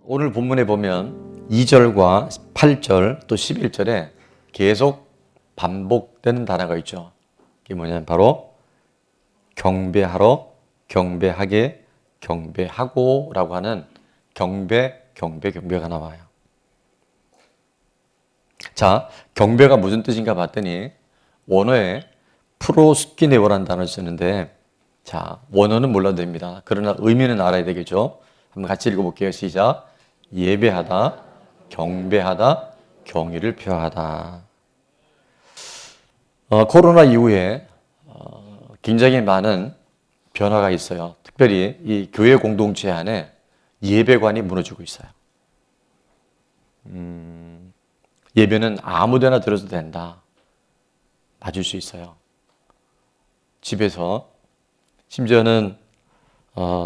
오늘 본문에 보면 2절과 8절 또 11절에 계속 반복되는 단어가 있죠. 이게 뭐냐면 바로 경배하러, 경배하게, 경배하고 라고 하는 경배가 나와요. 자, 경배가 무슨 뜻인가 봤더니 원어에 프로스키네오라는 단어를 쓰는데, 자, 원어는 몰라도 됩니다. 그러나 의미는 알아야 되겠죠. 한번 같이 읽어볼게요. 시작. 예배하다, 경배하다, 경의를 표하다. 코로나 이후에 굉장히 많은 변화가 있어요. 특별히 이 교회 공동체 안에 예배관이 무너지고 있어요. 예배는 아무데나 들어도 된다. 맞을 수 있어요. 집에서 심지어는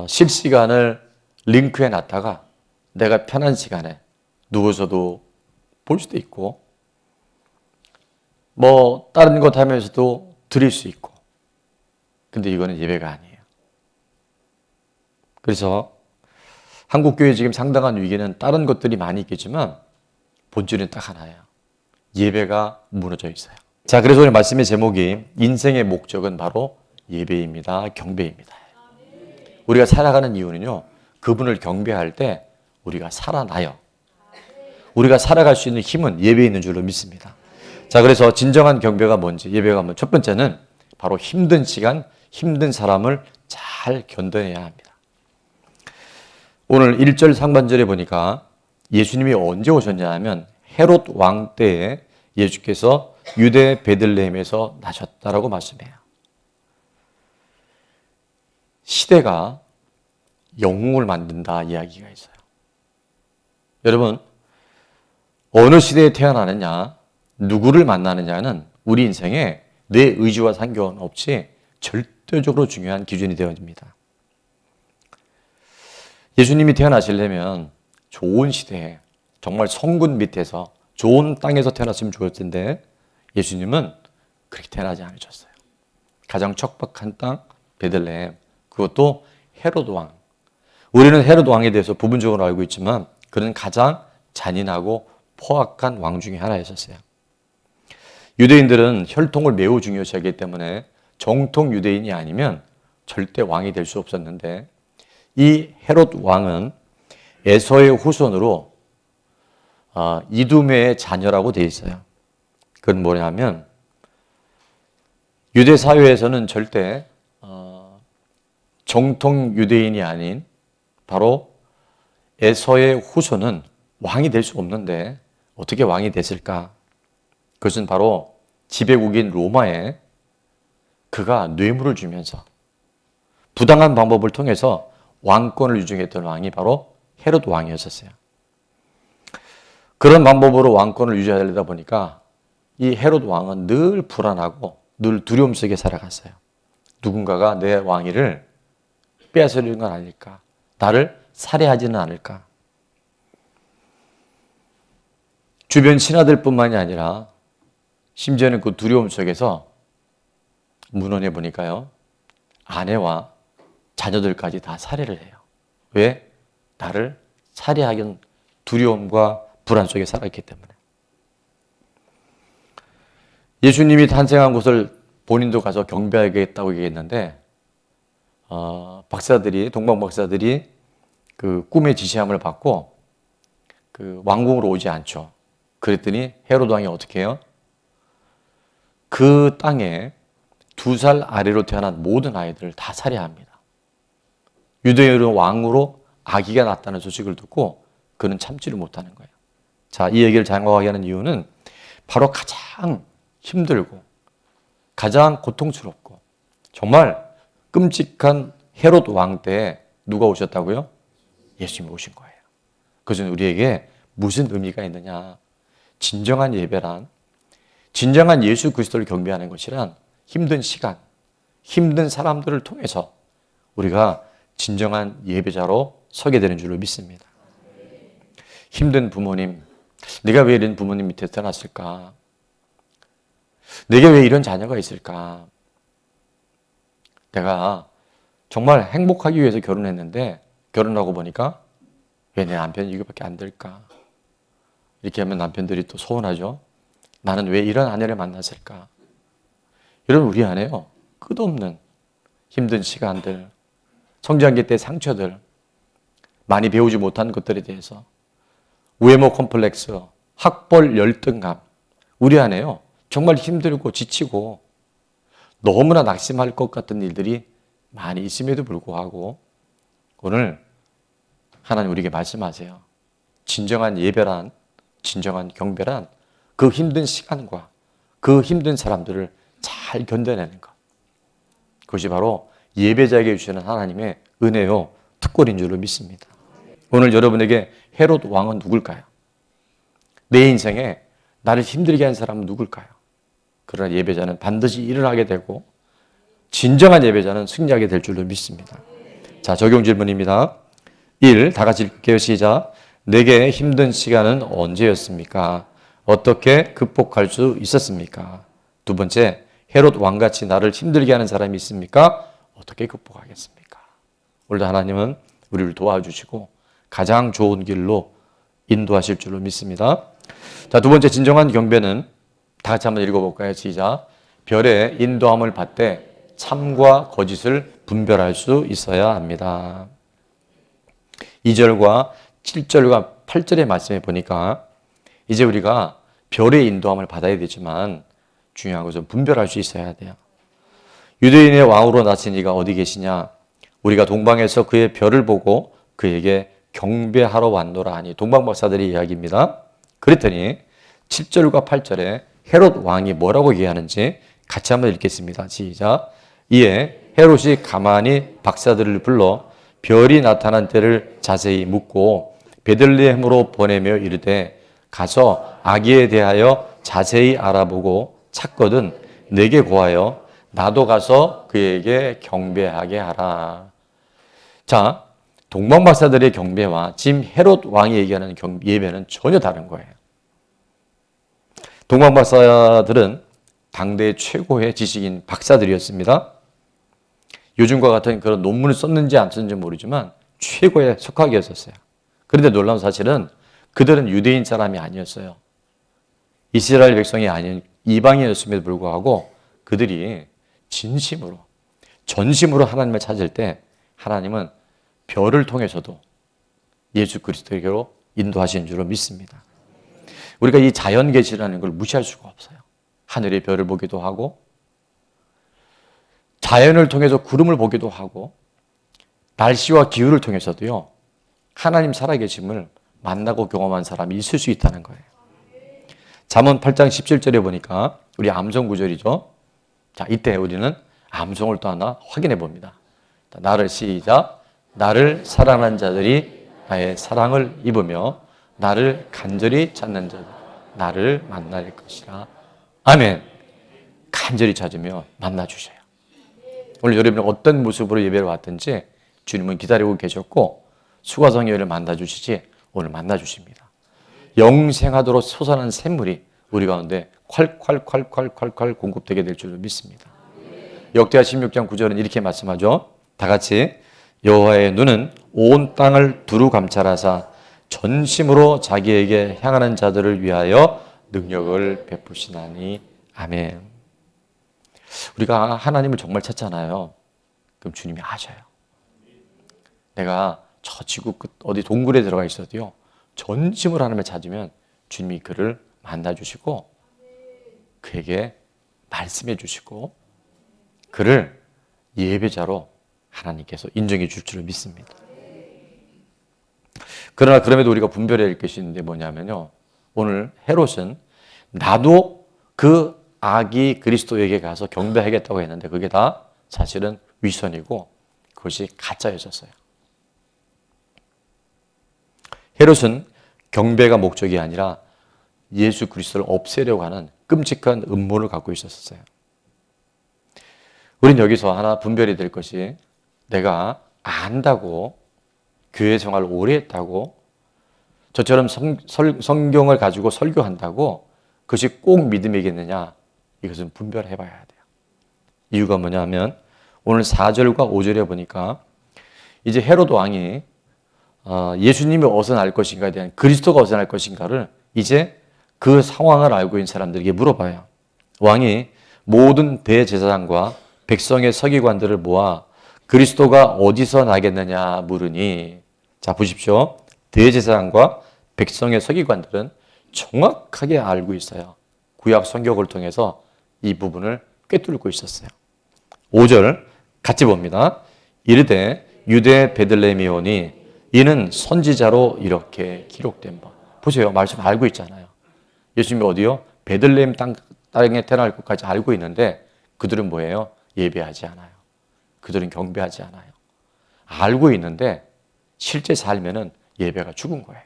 실시간을 링크해 놨다가 내가 편한 시간에 누워서도 볼 수도 있고, 뭐 다른 것 하면서도 드릴 수 있고. 근데 이거는 예배가 아니에요. 그래서 한국교회 지금 상당한 위기는 다른 것들이 많이 있겠지만 본질은 딱 하나예요. 예배가 무너져 있어요. 자, 그래서 오늘 말씀의 제목이 인생의 목적은 바로 예배입니다. 경배입니다. 우리가 살아가는 이유는요, 그분을 경배할 때 우리가 살아나요. 우리가 살아갈 수 있는 힘은 예배에 있는 줄로 믿습니다. 자, 그래서 진정한 경배가 뭔지, 예배가 뭔지, 첫 번째는 바로 힘든 시간, 힘든 사람을 잘 견뎌내야 합니다. 오늘 1절 상반절에 보니까 예수님이 언제 오셨냐 하면 헤롯 왕 때에 예수께서 유대 베들레헴에서 나셨다라고 말씀해요. 시대가 영웅을 만든다 이야기가 있어요. 여러분, 어느 시대에 태어나느냐, 누구를 만나느냐는 우리 인생에 내 의지와 상관없이 절대적으로 중요한 기준이 되어집니다. 예수님이 태어나시려면 좋은 시대에 정말 성군 밑에서 좋은 땅에서 태어났으면 좋을 텐데 예수님은 그렇게 태어나지 않으셨어요. 가장 척박한 땅 베들레헴, 그것도 헤롯 왕. 우리는 헤롯 왕에 대해서 부분적으로 알고 있지만 그는 가장 잔인하고 포악한 왕 중에 하나였었어요. 유대인들은 혈통을 매우 중요시하기 때문에 정통 유대인이 아니면 절대 왕이 될 수 없었는데, 이 헤롯 왕은 에서의 후손으로 이두메의 자녀라고 되어 있어요. 그건 뭐냐면 유대 사회에서는 절대 정통 유대인이 아닌 바로 에서의 후손은 왕이 될 수 없는데 어떻게 왕이 됐을까? 그것은 바로 지배국인 로마에 그가 뇌물을 주면서 부당한 방법을 통해서 왕권을 유지했던 왕이 바로 헤롯 왕이었었어요. 그런 방법으로 왕권을 유지하려다 보니까 이 헤롯 왕은 늘 불안하고 늘 두려움 속에 살아갔어요. 누군가가 내 왕위를 빼앗으려는 건 아닐까? 나를 살해하지는 않을까? 주변 신하들뿐만이 아니라 심지어는 그 두려움 속에서 문헌에 보니까요, 아내와 자녀들까지 다 살해를 해요. 왜? 나를 살해하기는 두려움과 불안 속에 살았기 때문에. 예수님이 탄생한 곳을 본인도 가서 경배하겠다고 얘기했는데 동방 박사들이 그 꿈의 지시함을 받고 그 왕궁으로 오지 않죠. 그랬더니 헤롯 왕이 어떻게 해요? 그 땅에 2살 아래로 태어난 모든 아이들을 다 살해합니다. 유대인의 왕으로 아기가 낳았다는 소식을 듣고 그는 참지를 못하는 거예요. 자, 이 얘기를 장황하게 하는 이유는 바로 가장 힘들고 가장 고통스럽고 정말 끔찍한 헤롯 왕 때에 누가 오셨다고요? 예수님이 오신 거예요. 그것은 우리에게 무슨 의미가 있느냐? 진정한 예배란, 진정한 예수 그리스도를 경배하는 것이란 힘든 시간, 힘든 사람들을 통해서 우리가 진정한 예배자로 서게 되는 줄로 믿습니다. 힘든 부모님, 내가 왜 이런 부모님 밑에 태어났을까? 내게 왜 이런 자녀가 있을까? 내가 정말 행복하기 위해서 결혼했는데 결혼하고 보니까 왜 내 남편이 이거밖에 안 될까? 이렇게 하면 남편들이 또 서운하죠. 나는 왜 이런 아내를 만났을까? 여러분, 우리 안에요, 끝없는 힘든 시간들, 성장기 때 상처들, 많이 배우지 못한 것들에 대해서 외모 콤플렉스, 학벌 열등감, 우리 안에요, 정말 힘들고 지치고 너무나 낙심할 것 같은 일들이 많이 있음에도 불구하고 오늘 하나님 우리에게 말씀하세요. 진정한 예배란, 진정한 경배란 그 힘든 시간과 그 힘든 사람들을 잘 견뎌내는 것. 그것이 바로 예배자에게 주시는 하나님의 은혜요, 특권인 줄로 믿습니다. 오늘 여러분에게 헤롯 왕은 누굴까요? 내 인생에 나를 힘들게 한 사람은 누굴까요? 그러나 예배자는 반드시 일어나게 되고 진정한 예배자는 승리하게 될 줄로 믿습니다. 자, 적용 질문입니다. 1. 다 같이 읽게요. 시작. 내게 힘든 시간은 언제였습니까? 어떻게 극복할 수 있었습니까? 두 번째, 헤롯 왕같이 나를 힘들게 하는 사람이 있습니까? 어떻게 극복하겠습니까? 오늘도 하나님은 우리를 도와주시고 가장 좋은 길로 인도하실 줄로 믿습니다. 자, 두 번째 진정한 경배는 다 같이 한번 읽어볼까요? 시작. 별의 인도함을 받되 참과 거짓을 분별할 수 있어야 합니다. 2절과 7절과 8절의 말씀에 보니까 이제 우리가 별의 인도함을 받아야 되지만 중요한 것은 분별할 수 있어야 돼요. 유대인의 왕으로 나신 이가 어디 계시냐? 우리가 동방에서 그의 별을 보고 그에게 경배하러 왔노라 하니, 동방박사들의 이야기입니다. 그랬더니 7절과 8절에 헤롯 왕이 뭐라고 얘기하는지 같이 한번 읽겠습니다. 시작. 이에 헤롯이 가만히 박사들을 불러 별이 나타난 때를 자세히 묻고 베들레헴으로 보내며 이르되 가서 아기에 대하여 자세히 알아보고 찾거든 내게 고하여 나도 가서 그에게 경배하게 하라. 자, 동방박사들의 경배와 지금 헤롯 왕이 얘기하는 예배는 전혀 다른 거예요. 동방박사들은 당대 최고의 지식인 박사들이었습니다. 요즘과 같은 그런 논문을 썼는지 안 썼는지 모르지만 최고의 석학이었어요. 그런데 놀라운 사실은 그들은 유대인 사람이 아니었어요. 이스라엘 백성이 아닌 이방인이었음에도 불구하고 그들이 진심으로, 전심으로 하나님을 찾을 때 하나님은 별을 통해서도 예수 그리스도에게로 인도하신 줄로 믿습니다. 우리가 이 자연 계시라는 걸 무시할 수가 없어요. 하늘의 별을 보기도 하고 자연을 통해서 구름을 보기도 하고 날씨와 기후를 통해서도요, 하나님 살아계심을 만나고 경험한 사람이 있을 수 있다는 거예요. 잠언 8장 17절에 보니까 우리 암송 구절이죠. 자, 이때 우리는 암송을 또 하나 확인해 봅니다. 나를 시작. 나를 사랑하는 자들이 나의 사랑을 입으며 나를 간절히 찾는 자들 나를 만날 것이라. 아멘. 간절히 찾으며 만나 주셔요. 오늘 여러분은 어떤 모습으로 예배를 왔든지 주님은 기다리고 계셨고 수고성회를 만나 주시지 오늘 만나 주십니다. 영생하도록 솟아난 샘물이 우리 가운데 콸콸콸콸콸콸 공급되게 될 줄로 믿습니다. 역대하 16장 9절은 이렇게 말씀하죠. 다 같이 여호와의 눈은 온 땅을 두루 감찰하사 전심으로 자기에게 향하는 자들을 위하여 능력을 베푸시나니. 아멘. 우리가 하나님을 정말 찾잖아요. 그럼 주님이 아셔요. 내가 저 지구 끝 어디 동굴에 들어가 있어도요, 전심으로 하나님을 찾으면 주님이 그를 만나주시고 그에게 말씀해 주시고 그를 예배자로 하나님께서 인정해 줄 줄을 믿습니다. 그러나 그럼에도 우리가 분별해야 할 것이 있는데 뭐냐면요, 오늘 헤롯은 나도 그 아기 그리스도에게 가서 경배하겠다고 했는데 그게 다 사실은 위선이고 그것이 가짜였었어요. 헤롯은 경배가 목적이 아니라 예수 그리스도를 없애려고 하는 끔찍한 음모를 갖고 있었어요. 우린 여기서 하나 분별이 될 것이, 내가 안다고 교회 생활을 오래 했다고 저처럼 성경을 가지고 설교한다고 그것이 꼭 믿음이겠느냐, 이것은 분별해 봐야 돼요. 이유가 뭐냐면 오늘 4절과 5절에 보니까 이제 헤롯 왕이 예수님이 어디서 날 것인가에 대한 그리스도가 어디서 날 것인가를 이제 그 상황을 알고 있는 사람들에게 물어봐요. 왕이 모든 대제사장과 백성의 서기관들을 모아 그리스도가 어디서 나겠느냐 물으니, 자 보십시오. 대제사장과 백성의 서기관들은 정확하게 알고 있어요. 구약 성경을 통해서 이 부분을 꿰뚫고 있었어요. 5절 같이 봅니다. 이르되 유대 베들레헴이오니 이는 선지자로 이렇게 기록된 바. 보세요. 말씀 알고 있잖아요. 예수님이 어디요? 베들레헴 땅에 태어날 것까지 알고 있는데 그들은 뭐예요? 예배하지 않아요. 그들은 경배하지 않아요. 알고 있는데 실제 살면은 예배가 죽은 거예요.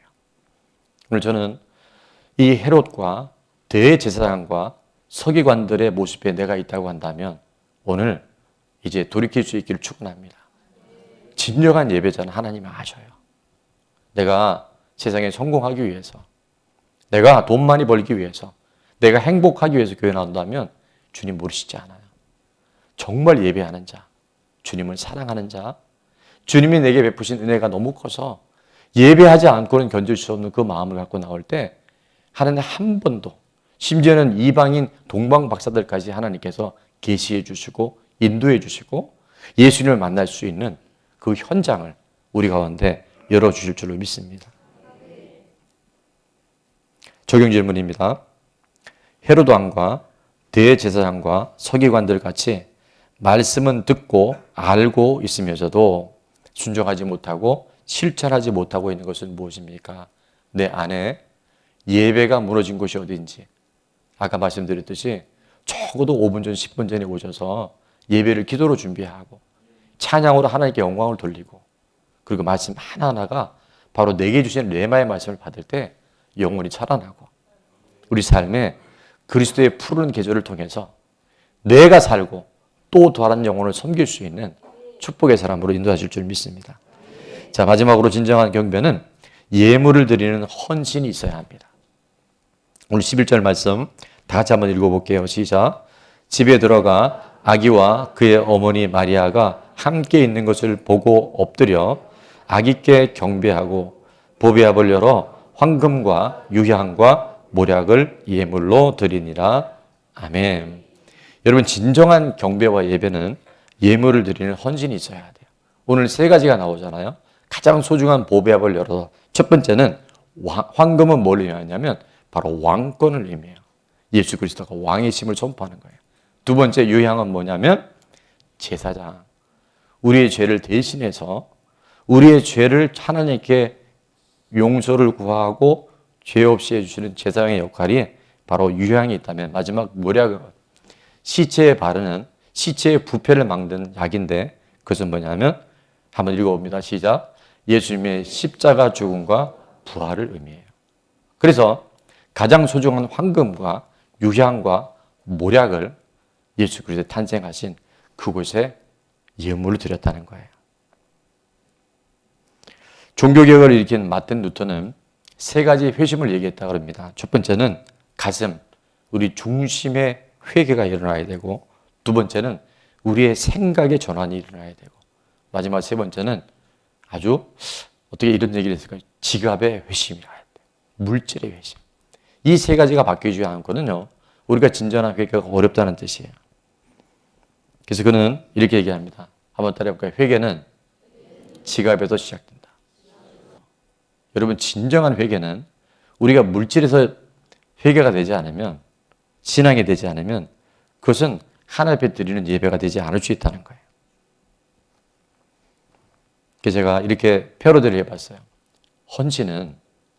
오늘 저는 이 헤롯과 대제사장과 서기관들의 모습에 내가 있다고 한다면 오늘 이제 돌이킬 수 있기를 축원합니다. 진정한 예배자는 하나님을 아셔요. 내가 세상에 성공하기 위해서, 내가 돈 많이 벌기 위해서, 내가 행복하기 위해서 교회 나온다면 주님 모르시지 않아요. 정말 예배하는 자, 주님을 사랑하는 자, 주님이 내게 베푸신 은혜가 너무 커서 예배하지 않고는 견딜 수 없는 그 마음을 갖고 나올 때 하나님 한 번도, 심지어는 이방인 동방 박사들까지 하나님께서 계시해 주시고 인도해 주시고 예수님을 만날 수 있는 그 현장을 우리 가운데 열어주실 줄로 믿습니다. 적용 질문입니다. 헤로드 왕과 대제사장과 서기관들 같이 말씀은 듣고 알고 있으면서도 순종하지 못하고 실천하지 못하고 있는 것은 무엇입니까? 내 안에 예배가 무너진 곳이 어딘지, 아까 말씀드렸듯이 적어도 5분 전, 10분 전에 오셔서 예배를 기도로 준비하고 찬양으로 하나님께 영광을 돌리고 그리고 말씀 하나하나가 바로 내게 주신 레마의 말씀을 받을 때 영혼이 살아나고 우리 삶에 그리스도의 푸른 계절을 통해서 내가 살고 또 다른 영혼을 섬길 수 있는 축복의 사람으로 인도하실 줄 믿습니다. 자, 마지막으로 진정한 경배는 예물을 드리는 헌신이 있어야 합니다. 오늘 11절 말씀 다 같이 한번 읽어볼게요. 시작. 집에 들어가 아기와 그의 어머니 마리아가 함께 있는 것을 보고 엎드려 아기께 경배하고 보배압을 열어 황금과 유향과 모략을 예물로 드리니라. 아멘. 여러분, 진정한 경배와 예배는 예물을 드리는 헌신이 있어야 돼요. 오늘 세 가지가 나오잖아요. 가장 소중한 보배압을 열어서 첫 번째는 황금은 뭘 의미하냐면 바로 왕권을 의미해요. 예수 그리스도가 왕이심을 선포하는 거예요. 두 번째 유향은 뭐냐면 제사장. 우리의 죄를 대신해서 우리의 죄를 하나님께 용서를 구하고 죄 없이 해주시는 제사장의 역할이 바로 유향이 있다면 마지막 모략은 시체에 바르는 시체의 부패를 막는 약인데 그것은 뭐냐면 한번 읽어봅니다. 시작. 예수님의 십자가 죽음과 부활을 의미해요. 그래서 가장 소중한 황금과 유향과 모략을 예수 그리스도에 탄생하신 그곳에 예물을 드렸다는 거예요. 종교개혁을 일으킨 마틴 루터는 세 가지 회심을 얘기했다고 합니다. 첫 번째는 가슴, 우리 중심의 회개가 일어나야 되고, 두 번째는 우리의 생각의 전환이 일어나야 되고, 마지막 세 번째는 아주 어떻게 이런 얘기를 했을까요? 지갑의 회심이라 해야 돼요. 물질의 회심. 이 세 가지가 바뀌지 않고는요, 우리가 진정한 회개가 어렵다는 뜻이에요. 그래서 그는 이렇게 얘기합니다. 한번 따라해볼까요? 회개는 지갑에서 시작된다. 여러분, 진정한 회개는 우리가 물질에서 회개가 되지 않으면, 신앙이 되지 않으면 그것은 하나님 앞에 드리는 예배가 되지 않을 수 있다는 거예요. 그래서 제가 이렇게 패러디를 해봤어요. 헌신은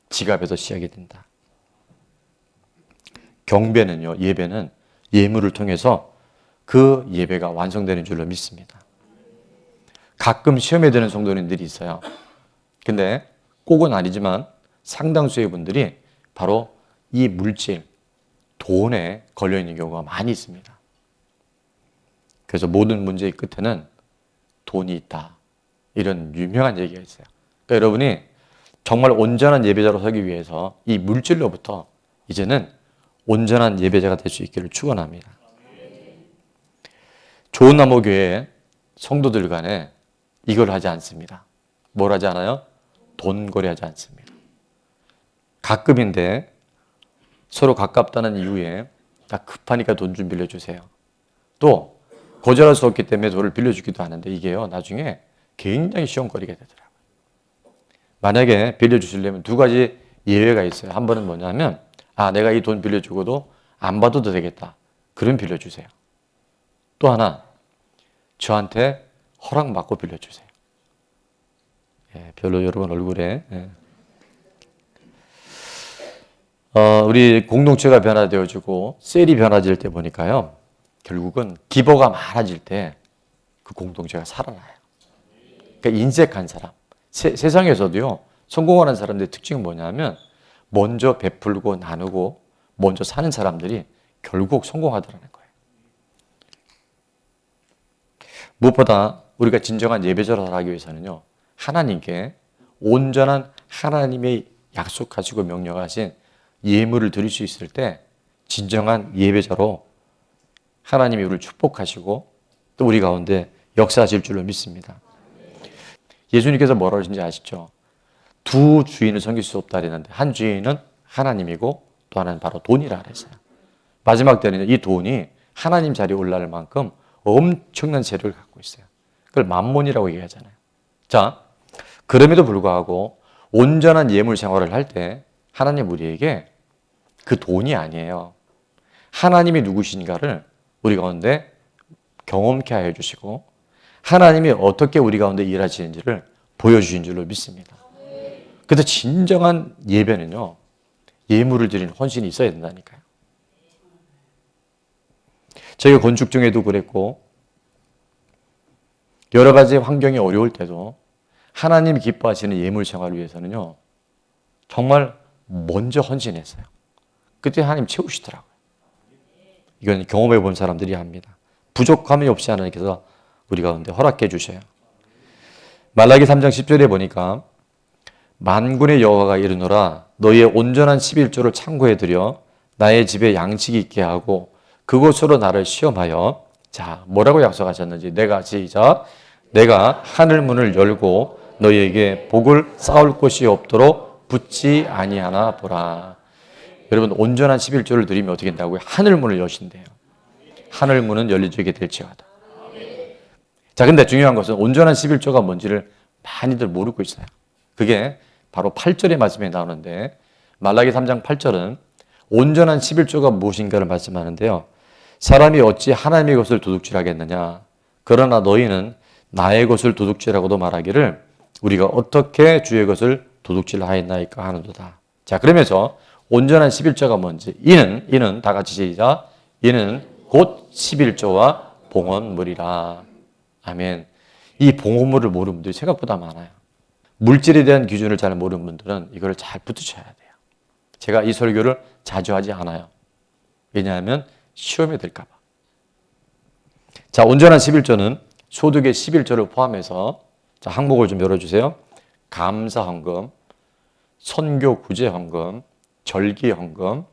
지갑에서 시작이 된다. 경배는요, 예배는 예물을 통해서 그 예배가 완성되는 줄로 믿습니다. 가끔 시험에 드는 성도님들이 있어요. 근데 꼭은 아니지만 상당수의 분들이 바로 이 물질, 돈에 걸려있는 경우가 많이 있습니다. 그래서 모든 문제의 끝에는 돈이 있다. 이런 유명한 얘기가 있어요. 그러니까 여러분이 정말 온전한 예배자로 서기 위해서 이 물질로부터 이제는 온전한 예배자가 될 수 있기를 축원합니다. 좋은 나무 교회 성도들 간에 이걸 하지 않습니다. 뭘 하지 않아요? 돈 거래하지 않습니다. 가끔인데 서로 가깝다는 이유에 나 급하니까 돈 좀 빌려주세요. 또 거절할 수 없기 때문에 돈을 빌려주기도 하는데 이게요 나중에 굉장히 시험거리가 되더라고요. 만약에 빌려주시려면 두 가지 예외가 있어요. 한 번은 뭐냐면 내가 이 돈 빌려주고도 안 받아도 되겠다. 그럼 빌려주세요. 또 하나 저한테 허락받고 빌려주세요. 별로 여러분 얼굴에 우리 공동체가 변화되어지고 셀이 변화질 때 보니까요 결국은 기버가 많아질 때 그 공동체가 살아나요. 그러니까 인색한 사람 세상에서도요 성공하는 사람들의 특징은 뭐냐면 먼저 베풀고 나누고 먼저 사는 사람들이 결국 성공하더라는 거예요. 무엇보다 우리가 진정한 예배자로 살아가기 위해서는요 하나님께 온전한 하나님의 약속하시고 명령하신 예물을 드릴 수 있을 때 진정한 예배자로 하나님이 우리를 축복하시고 또 우리 가운데 역사하실 줄로 믿습니다. 예수님께서 뭐라고 하신지 아시죠? 두 주인을 섬길 수 없다 그랬는데 한 주인은 하나님이고 또 하나는 바로 돈이라 그랬어요. 마지막 때는 이 돈이 하나님 자리에 올라갈 만큼 엄청난 세력을 갖고 있어요. 그걸 만몬이라고 얘기하잖아요. 자, 그럼에도 불구하고 온전한 예물 생활을 할 때 하나님 우리에게 그 돈이 아니에요. 하나님이 누구신가를 우리 가운데 경험케 하여 주시고 하나님이 어떻게 우리 가운데 일하시는지를 보여주신 줄로 믿습니다. 그래서 진정한 예배는요. 예물을 드리는 헌신이 있어야 된다니까요. 저희가 건축 중에도 그랬고 여러 가지 환경이 어려울 때도 하나님이 기뻐하시는 예물 생활을 위해서는요. 정말 먼저 헌신했어요. 그때 하나님 채우시더라고요. 이건 경험해 본 사람들이 합니다. 부족함이 없이 하나님께서 우리 가운데 허락해 주셔요. 말라기 3장 10절에 보니까 만군의 여호와가 이르노라 너희의 온전한 11조를 창고에 들여 나의 집에 양식이 있게 하고 그곳으로 나를 시험하여 자 뭐라고 약속하셨는지 내가 하늘 문을 열고 너희에게 복을 쌓을 곳이 없도록 붙지 아니하나 보라. 여러분 온전한 11조를 드리면 어떻게 된다고요? 하늘 문을 여신대요. 하늘 문은 열려지게 될지어다. 자, 근데 중요한 것은 온전한 11조가 뭔지를 많이들 모르고 있어요. 그게 바로 8절의 말씀에 나오는데 말라기 3장 8절은 온전한 11조가 무엇인가를 말씀하는데요. 사람이 어찌 하나님의 것을 도둑질하겠느냐. 그러나 너희는 나의 것을 도둑질하고도 말하기를 우리가 어떻게 주의 것을 도둑질하였나이까 하는도다. 자, 그러면서 온전한 11조가 뭔지 이는 다 같이 시작. 이는 곧 11조와 봉헌물이라. 아멘. 이 봉헌물을 모르는 분들이 생각보다 많아요. 물질에 대한 기준을 잘 모르는 분들은 이걸 잘 붙으셔야 돼요. 제가 이 설교를 자주 하지 않아요. 왜냐하면 시험에 들까 봐. 자, 온전한 11조는 소득의 11조를 포함해서 자, 항목을 좀 열어주세요. 감사헌금, 선교구제헌금, 절기헌금,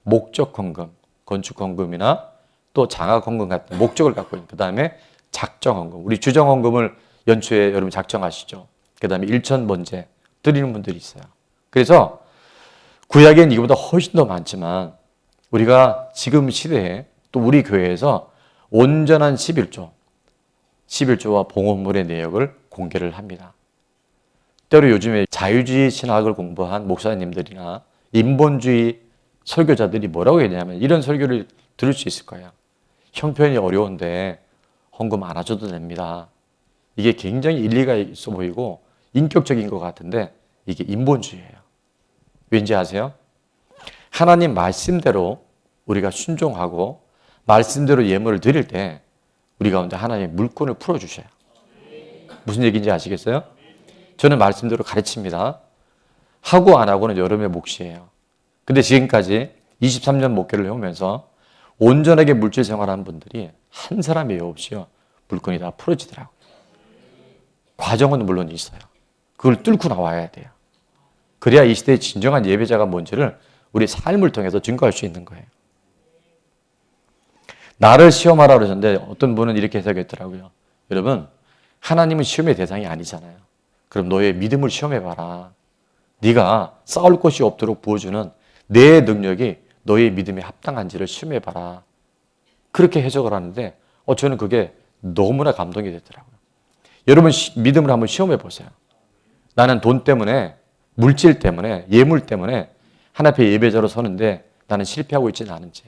목적헌금, 건축헌금이나 또 장학헌금 같은 목적을 갖고 있는 그 다음에 작정헌금. 우리 주정헌금을 연초에 여러분 작정하시죠. 그 다음에 일천번제 드리는 분들이 있어요. 그래서 구약엔 이거보다 훨씬 더 많지만 우리가 지금 시대에 또 우리 교회에서 온전한 11조와 봉헌물의 내역을 공개를 합니다. 때로 요즘에 자유주의 신학을 공부한 목사님들이나 인본주의 설교자들이 뭐라고 했냐면 이런 설교를 들을 수 있을 거예요. 형편이 어려운데 헌금 안 하셔도 됩니다. 이게 굉장히 일리가 있어 보이고 인격적인 것 같은데 이게 인본주의예요. 왠지 아세요? 하나님 말씀대로 우리가 순종하고 말씀대로 예물을 드릴 때 우리 가운데 하나님의 물권을 풀어주셔요. 무슨 얘기인지 아시겠어요? 저는 말씀대로 가르칩니다. 하고 안 하고는 여러분의 몫이에요. 근데 지금까지 23년 목회를 해오면서 온전하게 물질 생활하는 분들이 한 사람이 없이요. 물건이 다 풀어지더라고요. 과정은 물론 있어요. 그걸 뚫고 나와야 돼요. 그래야 이 시대의 진정한 예배자가 뭔지를 우리 삶을 통해서 증거할 수 있는 거예요. 나를 시험하라 그러셨는데 어떤 분은 이렇게 해석했더라고요. 여러분, 하나님은 시험의 대상이 아니잖아요. 그럼 너의 믿음을 시험해봐라. 네가 싸울 것이 없도록 부어주는 내 능력이 너의 믿음에 합당한지를 시험해봐라. 그렇게 해석을 하는데 저는 그게 너무나 감동이 되더라고요. 여러분 믿음을 한번 시험해 보세요. 나는 돈 때문에, 물질 때문에, 예물 때문에 하나님 앞에 예배자로 서는데 나는 실패하고 있지는 않은지.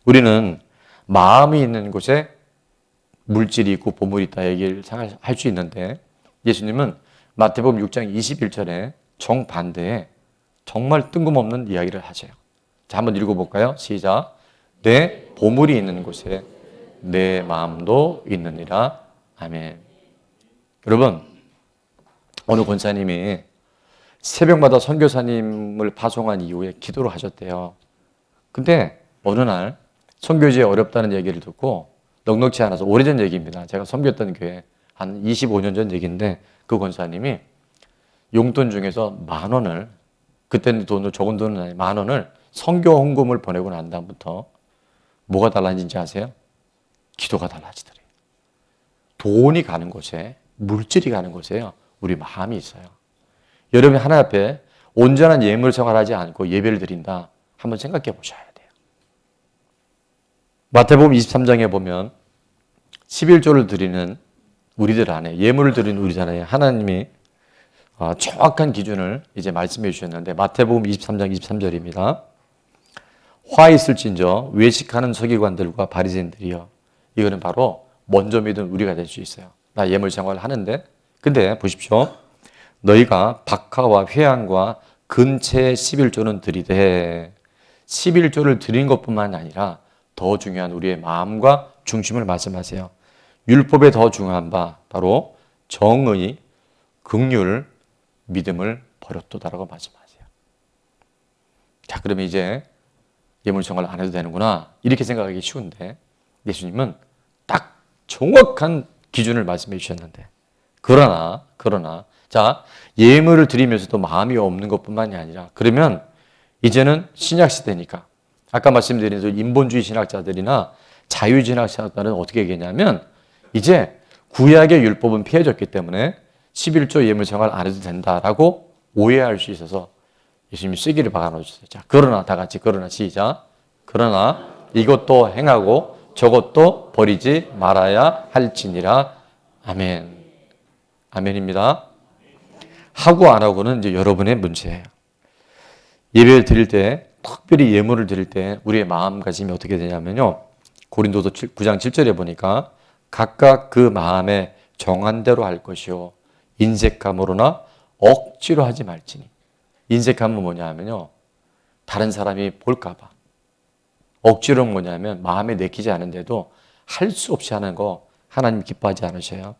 우리는 마음이 있는 곳에 물질이 있고 보물이 있다 얘기를 할 수 있는데 예수님은 마태복음 6장 21절에 정반대에 정말 뜬금없는 이야기를 하세요. 자, 한번 읽어볼까요? 시작. 내 보물이 있는 곳에 내 마음도 있느니라. 아멘. 여러분, 어느 권사님이 새벽마다 선교사님을 파송한 이후에 기도를 하셨대요. 근데 어느 날 선교지에 어렵다는 얘기를 듣고 넉넉지 않아서 오래전 얘기입니다. 제가 섬겼던 교회 한 25년 전 얘기인데 그 권사님이 용돈 중에서 10,000원을, 그때는 돈을 적은 돈은 아니에요. 10,000원을 선교 헌금을 보내고 난 다음부터 뭐가 달라진지 아세요? 기도가 달라지더래요. 돈이 가는 곳에, 물질이 가는 곳에요, 우리 마음이 있어요. 여러분이 하나님 앞에 온전한 예물 생활하지 않고 예배를 드린다. 한번 생각해 보셔야 돼요. 마태복음 23장에 보면 11조를 드리는 우리들 안에, 예물을 드리는 우리들 안에 하나님이 정확한 기준을 이제 말씀해 주셨는데 마태복음 23장 23절입니다. 화 있을진저 외식하는 서기관들과 바리새인들이여. 이거는 바로 먼저 믿은 우리가 될 수 있어요. 나 예물 생활을 하는데, 근데 보십시오. 너희가 박하와 회향과 근채의 11조는 드리되, 11조를 드린 것뿐만 아니라 더 중요한 우리의 마음과 중심을 말씀하세요. 율법에 더 중요한 바 바로 정의, 긍휼, 믿음을 버렸도다라고 말씀하세요. 자, 그러면 이제 예물 생활 안 해도 되는구나 이렇게 생각하기 쉬운데 예수님은 딱 정확한 기준을 말씀해 주셨는데 그러나 자, 예물을 드리면서도 마음이 없는 것뿐만이 아니라 그러면 이제는 신약 시대니까 아까 말씀드린 인본주의 신학자들이나 자유주의 신학자들은 어떻게 얘기하냐면 이제 구약의 율법은 폐해졌기 때문에 11조 예물 생활 안 해도 된다라고 오해할 수 있어서 예수님이 쐐기를 박아놓으셨어요. 자, 그러나 다 같이 그러나 시작. 그러나 이것도 행하고 저것도 버리지 말아야 할지니라. 아멘. 아멘입니다. 하고 안 하고는 이제 여러분의 문제예요. 예배를 드릴 때, 특별히 예물을 드릴 때 우리의 마음가짐이 어떻게 되냐면요. 고린도서 9장 7절에 보니까 각각 그 마음에 정한 대로 할 것이요. 인색함으로나 억지로 하지 말지니. 인색함은 뭐냐 하면요. 다른 사람이 볼까봐. 억지로는 뭐냐면 마음에 내키지 않은데도 할 수 없이 하는 거 하나님 기뻐하지 않으셔요.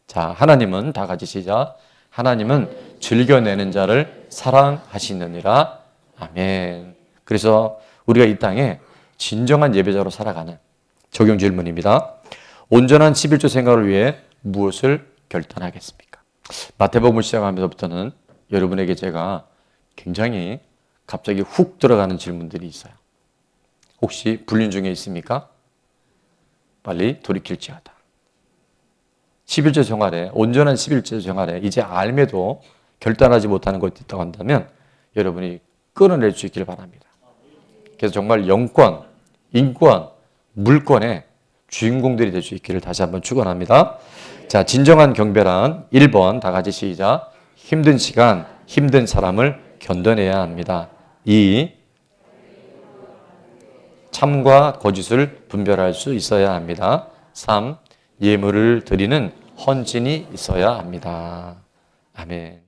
자, 하나님은 다 같이 시작. 하나님은 즐겨내는 자를 사랑하시느니라. 아멘. 그래서 우리가 이 땅에 진정한 예배자로 살아가는 적용 질문입니다. 온전한 11조 생활을 위해 무엇을 결단하겠습니까? 마태복음을 시작하면서부터는 여러분에게 제가 굉장히 갑자기 훅 들어가는 질문들이 있어요. 혹시 불륜 중에 있습니까? 빨리 돌이킬지어다. 11조 생활에, 온전한 11조 생활에 이제 알매도 결단하지 못하는 것이 있다고 한다면 여러분이 끊어낼 수 있기를 바랍니다. 그래서 정말 영권, 인권, 물권의 주인공들이 될 수 있기를 다시 한번 축원합니다. 자, 진정한 경배란 1번 다 같이 시작. 힘든 시간, 힘든 사람을 견뎌내야 합니다. 2. 참과 거짓을 분별할 수 있어야 합니다. 3. 예물을 드리는 헌신이 있어야 합니다. 아멘.